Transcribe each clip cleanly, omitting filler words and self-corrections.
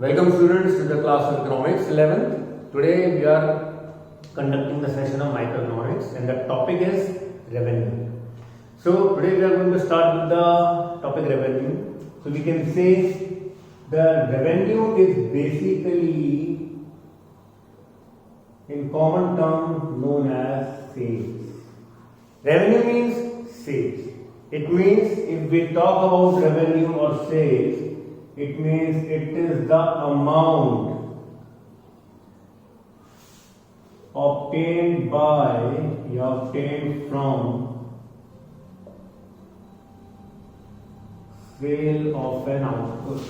Welcome students to the class of economics 11th. Today we are conducting the session of microeconomics and the topic is revenue. So today we are going to start with the topic revenue. So we can say the revenue is basically in common term known as sales. Revenue means sales. It means if we talk about revenue or sales, it means it is the amount obtained from sale of an output.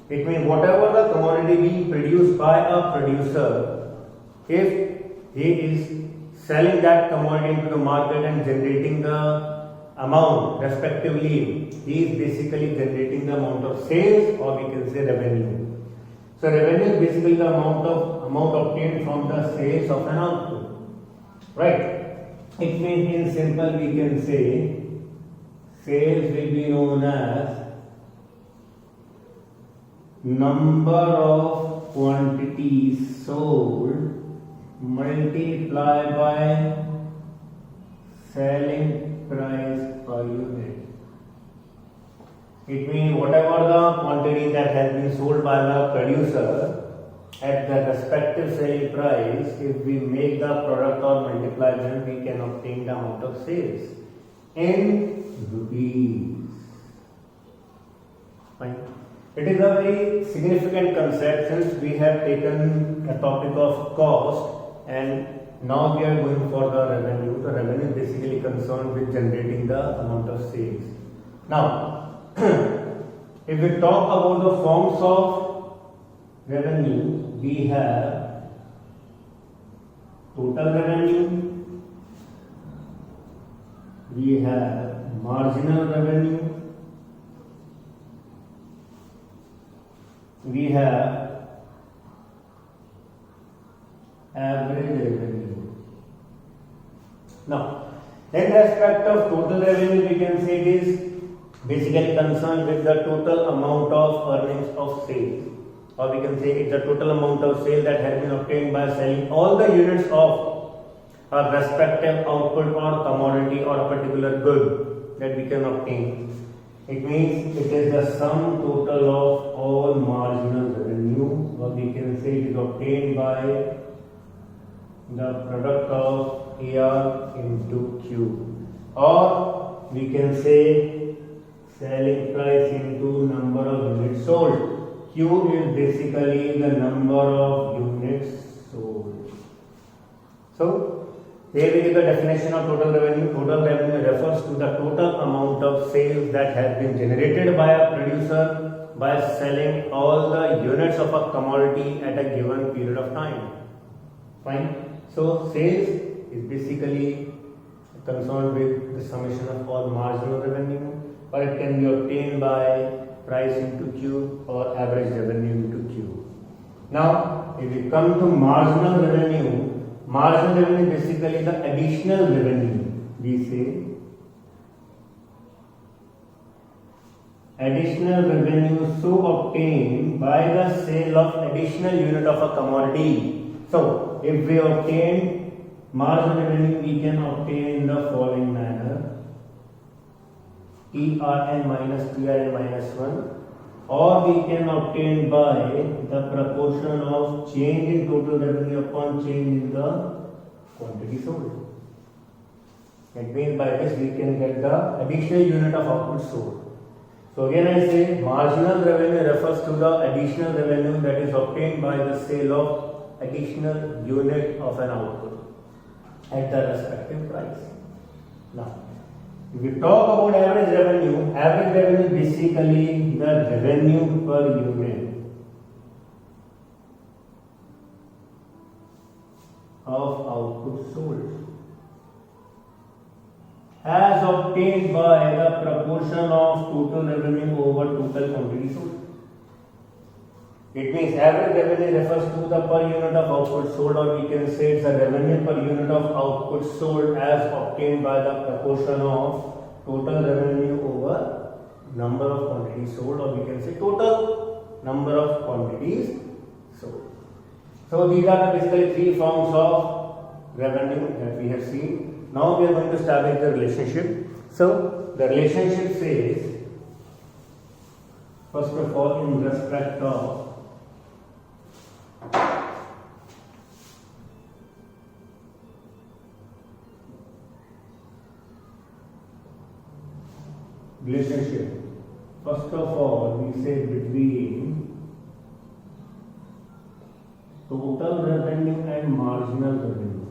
It means whatever the commodity being produced by a producer, if he is selling that commodity into the market and generating the amount respectively, he is basically generating the amount of sales, or we can say revenue. So revenue is basically the amount obtained from the sales of an output, right? It means in simple we can say sales will be known as number of quantities sold multiplied by selling price per unit. It means whatever the quantity that has been sold by the producer at the respective selling price, if we make the product or multiply them, we can obtain the amount of sales in rupees. Fine. It is a very significant concept since we have taken a topic of cost and now we are going for the revenue. The revenue is basically concerned with generating the amount of sales. Now, if we talk about the forms of revenue, we have total revenue, we have marginal revenue, we have average revenue. Now, in respect of total revenue, we can say it is basically concerned with the total amount of earnings of sales, or we can say it's the total amount of sale that has been obtained by selling all the units of a respective output or commodity or a particular good that we can obtain. It means it is the sum total of all marginal revenue, or we can say it is obtained by the product of AR into Q, or we can say selling price into number of units sold. Q is basically the number of units sold. So here we get the definition of total revenue. Total revenue refers to the total amount of sales that has been generated by a producer by selling all the units of a commodity at a given period of time. Fine. So sales is basically concerned with the summation of all marginal revenue, or it can be obtained by price into Q or average revenue into Q. Now, if we come to marginal revenue is basically the additional revenue. We say additional revenue so obtained by the sale of additional unit of a commodity. So, if we obtain marginal revenue, we can obtain in the following manner: TRN minus TRN minus 1, or we can obtain by the proportion of change in total revenue upon change in the quantity sold. That means by this we can get the additional unit of output sold. So again I say marginal revenue refers to the additional revenue that is obtained by the sale of additional unit of an output at the respective price. Now, if we talk about average revenue is basically the revenue per unit of output sold as obtained by the proportion of total revenue over total quantity sold. It means average revenue refers to the per unit of output sold, or we can say it's the revenue per unit of output sold as obtained by the proportion of total revenue over number of quantities sold, or we can say total number of quantities sold. So these are basically three forms of revenue that we have seen. Now we are going to establish the relationship. So the relationship says, first of all, in respect of relationship, first of all, we say between total revenue and marginal revenue.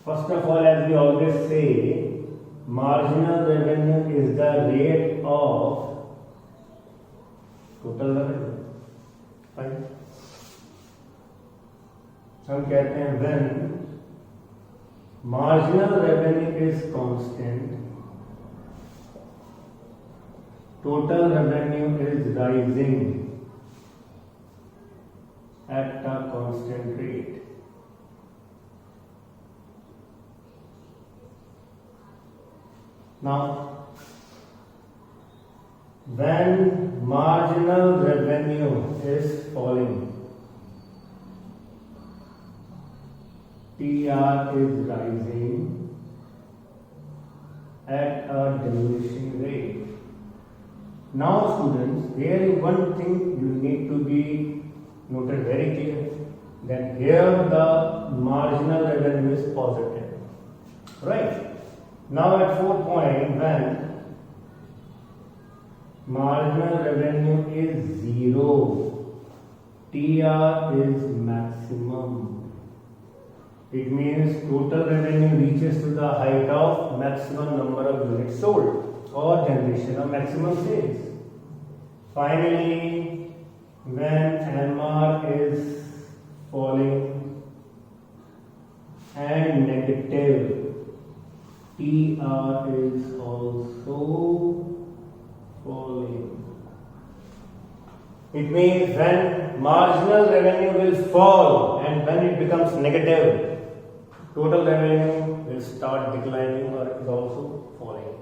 First of all, as we always say, marginal revenue is the rate of total revenue. Fine. हम कहते हैं when marginal revenue is constant, total revenue is rising at a constant rate. Now, when marginal revenue is falling, TR is rising at a diminishing rate. Now students, here is one thing you need to be noted very clear, that here the marginal revenue is positive. Right? Now at 4th point, when marginal revenue is 0, TR is maximum. It means total revenue reaches to the height of maximum number of units sold or generation of maximum sales. Finally, when MR is falling and negative, TR is also falling. It means when marginal revenue will fall and when it becomes negative, total revenue will start declining or is also falling.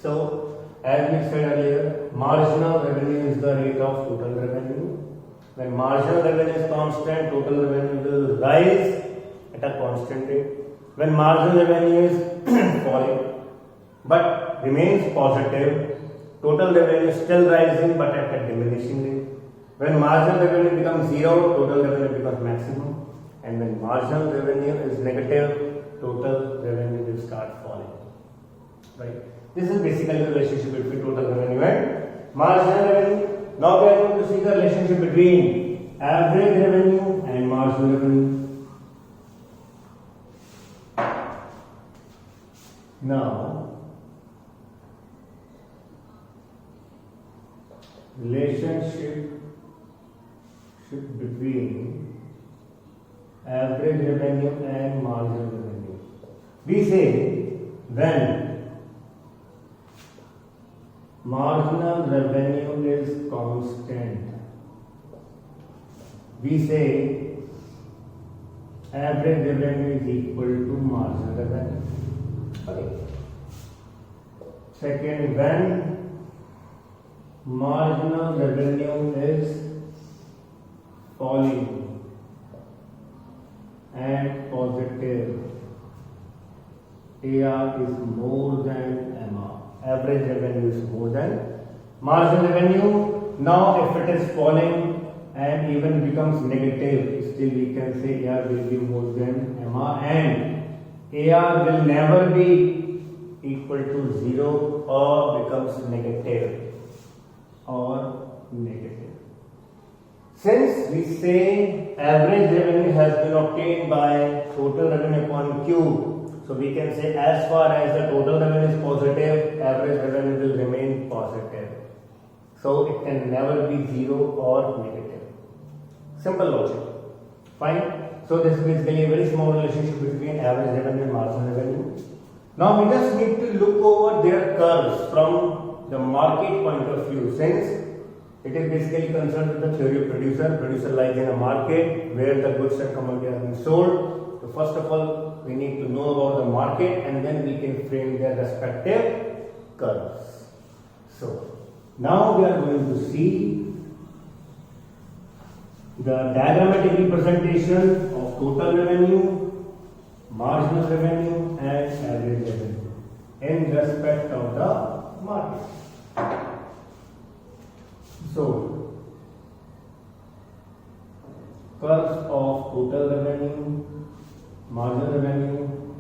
So, as we said earlier, marginal revenue is the rate of total revenue. When marginal revenue is constant, total revenue will rise at a constant rate. When marginal revenue is falling but remains positive, total revenue is still rising but at a diminishing rate. When marginal revenue becomes 0, total revenue becomes maximum. And when marginal revenue is negative, total revenue will start falling. Right? This is basically the relationship between total revenue and marginal revenue. Now we are going to see the relationship between average revenue and marginal revenue. Now, relationship between average revenue and marginal revenue. We say when marginal revenue is constant, we say average revenue is equal to marginal revenue. Okay. Second, when marginal revenue is falling and positive, AR is more than MR. Average revenue is more than marginal revenue. Now, if it is falling and even becomes negative, still we can say AR will be more than MR, and AR will never be equal to 0 or becomes negative or negative. Since we say average revenue has been obtained by total revenue upon Q, so we can say as far as the total revenue is positive, average revenue will remain positive. So it can never be 0 or negative. Simple logic. Fine. So this is basically a very small relationship between average revenue and marginal revenue. Now we just need to look over their curves from the market point of view, since it is basically concerned with the theory of producer. Producer lies in a market where the goods and commodities are being sold. So first of all, we need to know about the market and then we can frame their respective curves. So now we are going to see the diagrammatic representation of total revenue, marginal revenue and average revenue in respect of the market. So curves of total revenue, marginal revenue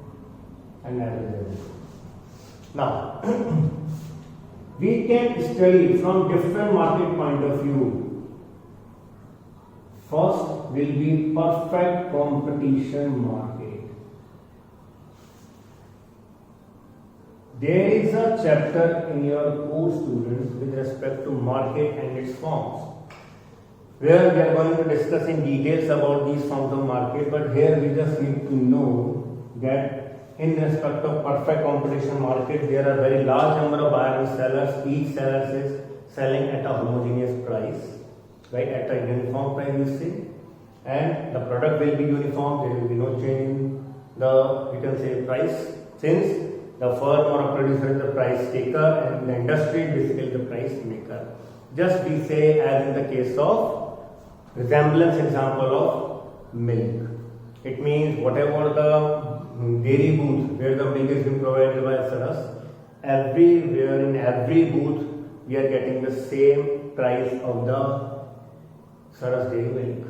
and average revenue. Now we can study from different market point of view. First will be perfect competition market. There is a chapter in your course, students, with respect to market and its forms, where we are going to discuss in details about these forms of market, but here we just need to know that in respect of perfect competition market, there are very large number of buyers and sellers. Each seller is selling at a homogeneous price, right, at a uniform price, you see, and the product will be uniform. There will be no change in the, we can say, price, since the firm or a producer is the price taker and the industry is basically the price maker. Just we say, as in the case of resemblance example of milk. It means whatever the dairy booth where the milk is being provided by Saras, everywhere in every booth we are getting the same price of the Saras dairy milk.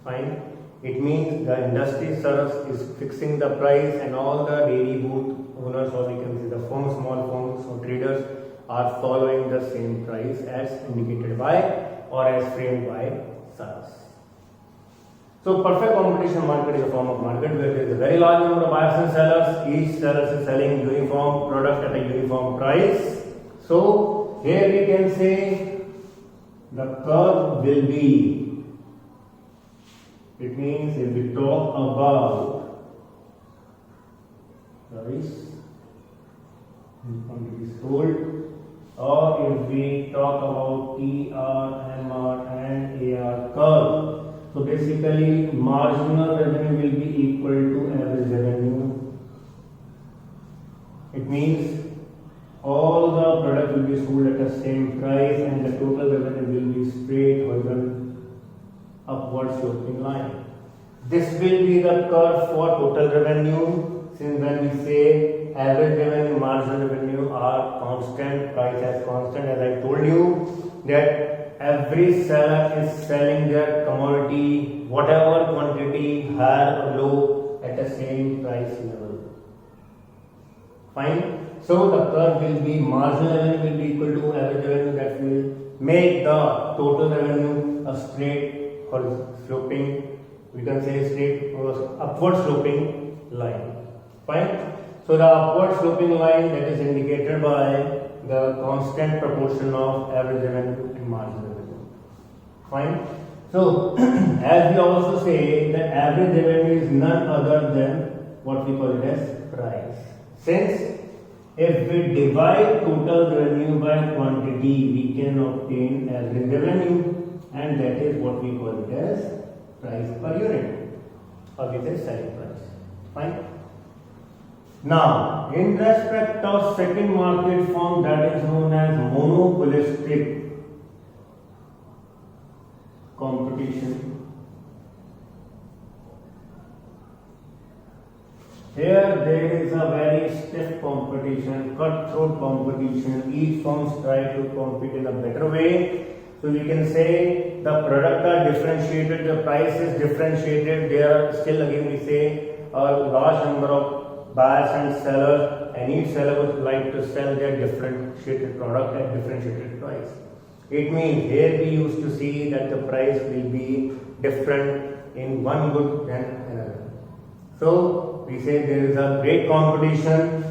Fine. It means the industry Saras is fixing the price and all the dairy booth owners, or we can say the firms, small firms or traders, are following the same price as indicated by or as framed by Saras. So perfect competition market is a form of market where there is a very large number of buyers and sellers. Each seller is selling uniform product at a uniform price. So here we can say the curve will be, it means if we talk about price quantities sold, or if we talk about TR, MR and AR curve, so basically marginal revenue will be equal to average revenue. It means all the product will be sold at the same price and the total revenue will be straight horizontal upward sloping line. This will be the curve for total revenue, since when we say average revenue, marginal revenue are constant, price as constant, as I told you that every seller is selling their commodity, whatever quantity, high or low, at the same price level. Fine. So the curve will be marginal revenue will be equal to average revenue, that will make the total revenue a straight or sloping, we can say straight or upward sloping line. Fine. So the upward sloping line that is indicated by the constant proportion of average revenue and marginal revenue. Fine. So as we also say that average revenue is none other than what we call it as price. Since if we divide total revenue by quantity, we can obtain average revenue, and that is what we call it as price per unit, or we say selling price. Fine. Now, in respect of second market form, that is known as monopolistic competition. Here there is a very stiff competition, cutthroat competition. Each firm tries to compete in a better way. So we can say the product are differentiated, the price is differentiated. There are still again we say a large number of buyers and sellers, and each seller would like to sell their differentiated product at differentiated price. It means here we used to see that the price will be different in one good than another. So we say there is a great competition.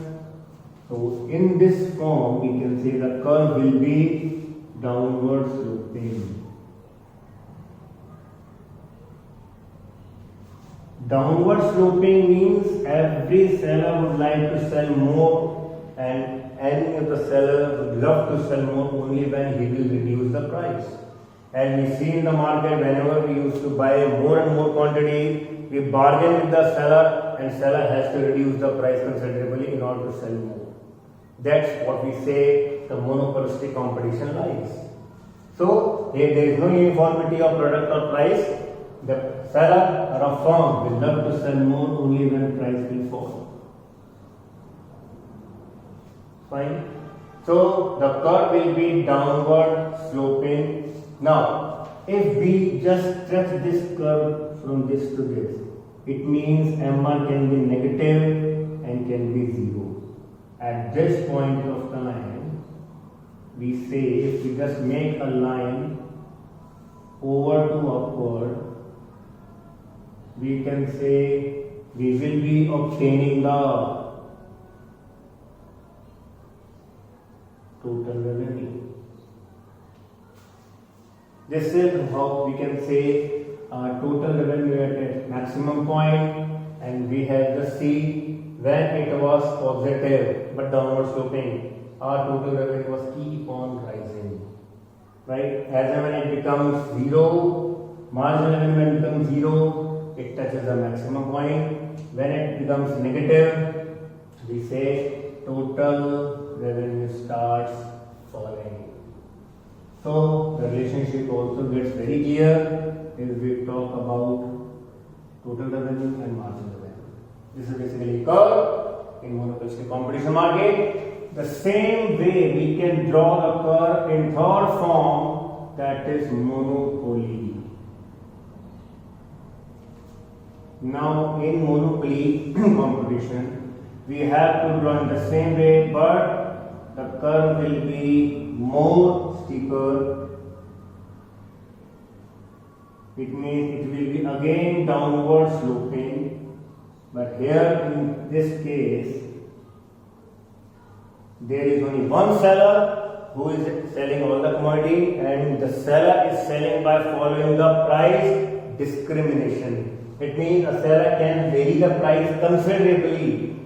So in this form we can say the curve will be downward sloping. Downward sloping means every seller would like to sell more, and any of the seller would love to sell more only when he will reduce the price. As we see in the market, whenever we used to buy more and more quantity, we bargain with the seller, and seller has to reduce the price considerably in order to sell more. That's what we say the monopolistic competition lies. So, if there is no uniformity of product or price, the seller or a firm will love to sell more only when price will fall. Fine. So, the curve will be downward sloping. Now, if we just stretch this curve from this to this, it means M1 can be negative and can be 0. At this point of time, we say if we just make a line over to upward, we can say we will be obtaining the total revenue. This is how we can say total revenue at its maximum point, and we have the C when it was positive but downward sloping. Our total revenue was keep on rising, right? As and when it becomes 0, marginal revenue becomes 0, it touches the maximum point. When it becomes negative, we say total revenue starts falling. So the relationship also gets very clear if we talk about total revenue and marginal revenue. This is basically a curve in monopolistic competition market. The same way we can draw a curve in third form, that is monopoly. Now in monopoly competition, we have to draw in the same way, but the curve will be more steeper. It means it will be again downward sloping, but here in this case there is only one seller who is selling all the commodity, and the seller is selling by following the price discrimination. It means a seller can vary the price considerably.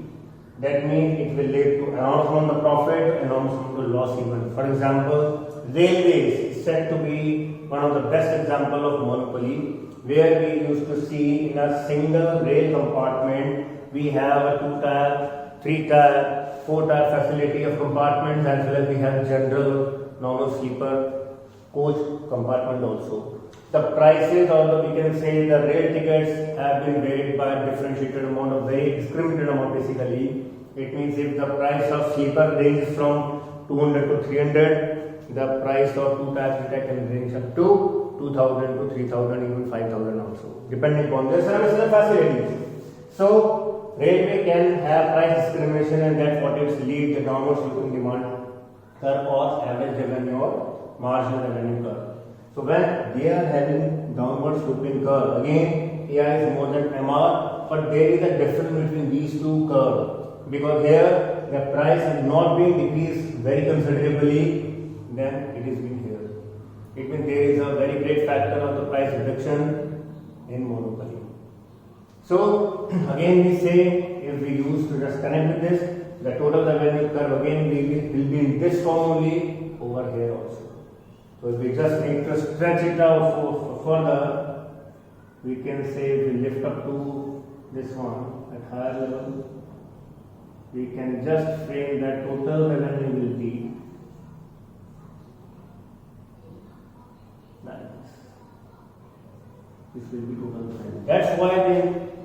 That means it will lead to enormous amount of profit, enormous amount of loss even. For example, railways is said to be one of the best example of monopoly, where we used to see in a single rail compartment we have a 2-tier, 3-tier, 4-tier facility of compartments, as well as we have general normal sleeper coach compartment also. The prices, although we can say the rail tickets have been varied by a differentiated amount of very discriminated amount basically. It means if the price of sleeper ranges from 200 to 300, the price of 2-tier, 3-tier can range up to 2000 to 3000, even 5000 also, depending upon their services and facilities. So, railway can have price discrimination, and that's what it leads the downward sloping demand curve or average revenue or marginal revenue curve. So when they are having downward sloping curve, again AI is more than MR, but there is a difference between these two curves, because here the price is not being decreased very considerably than it is being here. It means there is a very great factor of the price reduction in monopoly. So again we say, if we use to just connect with this, the total revenue curve again will be in this form only over here also. So if we just need to stretch it out further, we can say if we lift up to this one at higher level, we can just frame that total revenue will be like this. This will be total revenue. That's why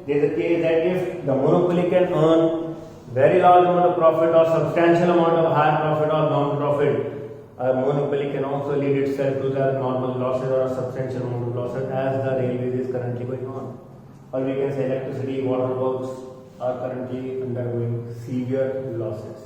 there is a case that if the monopoly can earn very large amount of profit or substantial amount of high profit or non-profit, a monopoly can also lead itself to the normal losses or a substantial amount of losses, as the railways is currently going on. Or we can say electricity, water works are currently undergoing severe losses.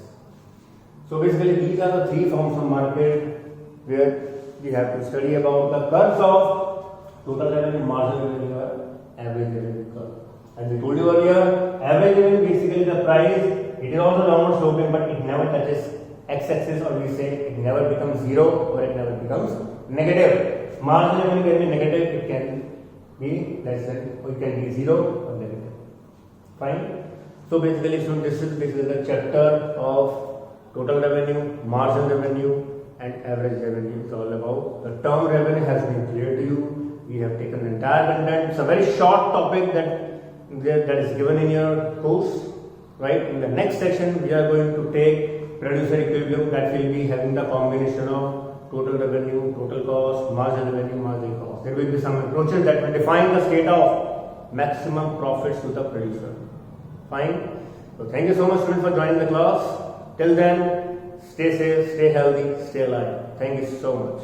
So basically these are the three forms of market where we have to study about the curves of total revenue, marginal revenue, or average revenue curve. As I told you earlier, average revenue basically the price, it is also downward sloping, but it never touches x-axis, or we say it never becomes 0 or it never becomes negative. Marginal revenue can be negative, it can be less than, or it can be 0 or negative. Fine. So basically, so this is the chapter of total revenue, marginal revenue, and average revenue. It's all about the term revenue has been clear to you. We have taken the entire content. It's a very short topic that is given in your course. Right. In the next section, we are going to take producer equilibrium, that will be having the combination of total revenue, total cost, marginal revenue, marginal cost. There will be some approaches that will define the state of maximum profits to the producer. Fine. So thank you so much, students, for joining the class. Till then, stay safe, stay healthy, stay alive. Thank you so much.